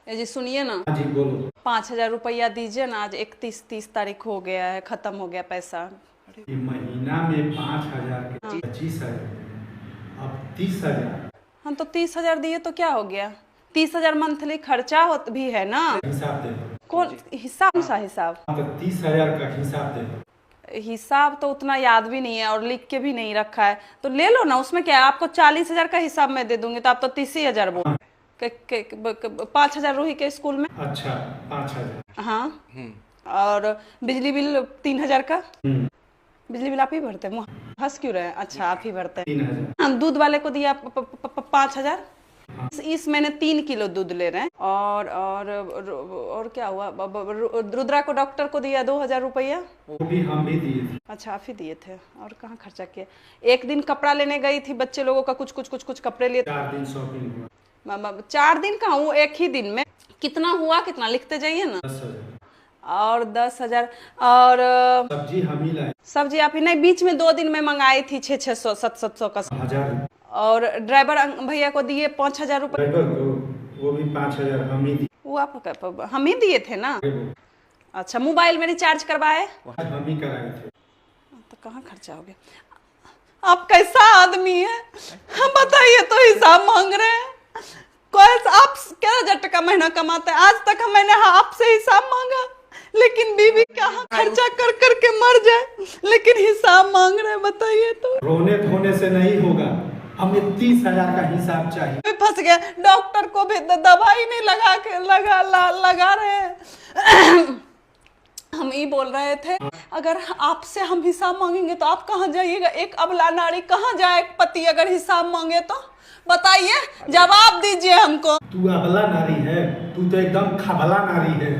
ये जी सुनिए ना। हाँ जी बोलो। 5,000 रुपया दीजिए ना, आज 31-30 तारीख हो गया है, खत्म हो गया पैसा। ये महीना में 5,000 के हाँ। 25,000, अब 30,000 हम तो 30,000 दिए तो क्या हो गया? 30,000 मंथली खर्चा भी है ना। हिसाब दे दो। कौन हिसाब सा हिसाब? हाँ तो 30,000 का हिसाब दे दो। हिसाब तो उतना याद भी नहीं है और लिख के भी नहीं रखा है, तो ले लो ना, उसमें क्या है? आपको 40,000 का हिसाब मैं दे दूंगी तो आप तो 30,000 बोल। 5,000 रूही के स्कूल में। अच्छा 5,000। हाँ। और बिजली बिल 3,000 का। बिजली बिल आप ही भरते हैं? मुँह हंस क्यों रहे हैं? अच्छा आप ही भरते हैं। 3,000। हाँ, दूध वाले को दिया 5,000। इस महीने 3 किलो दूध ले रहे हैं। और क्या हुआ? रुद्रा को डॉक्टर को दिया 2,000 रुपया। वो भी हम भी दिए थे। अच्छा आप ही दिए थे। और कहाँ खर्चा किए? एक दिन कपड़ा लेने गई थी, बच्चे लोगों का कुछ कपड़े लिए। 4 दिन शॉपिंग हुआ। 4 दिन का हूँ, एक ही दिन में कितना हुआ? कितना लिखते जाइए ना। 10,000। और 10,000। और सब्जी हम ही लाए। सब्जी आप ही नहीं, बीच में 2 दिन में मंगाई थी 600 700 का। 1,000। और ड्राइवर भैया को दिए 5,000 रुपये। ड्राइवर को वो भी 5,000 हम ही दिए। वो आप हम ही दिए थे ना। अच्छा, मोबाइल में रिचार्ज करवाए हम ही कराए थे। तो कहाँ खर्चा हो गया? आप कैसा आदमी है हम बताइए, तो हिसाब मांग रहे हैं। आप क्या 1,000 टका महीना कमाते हैं? आज तक मैंने आपसे हिसाब मांगा, लेकिन बीवी कहाँ खर्चा कर करके मर जाए, लेकिन हिसाब मांग रहे हैं, बताइए तो। रोने धोने से नहीं होगा, हमें 30,000 का हिसाब चाहिए। फंस गया, डॉक्टर को भी दवाई नहीं लगा रहे हैं। हम ये बोल रहे थे, अगर आपसे हम हिसाब मांगेंगे तो आप कहाँ जाइएगा? एक अबला नारी कहाँ जाए? पति अगर हिसाब मांगे तो बताइए, जवाब दीजिए हमको। तू अबला नारी है? तू तो एकदम खबला नारी है।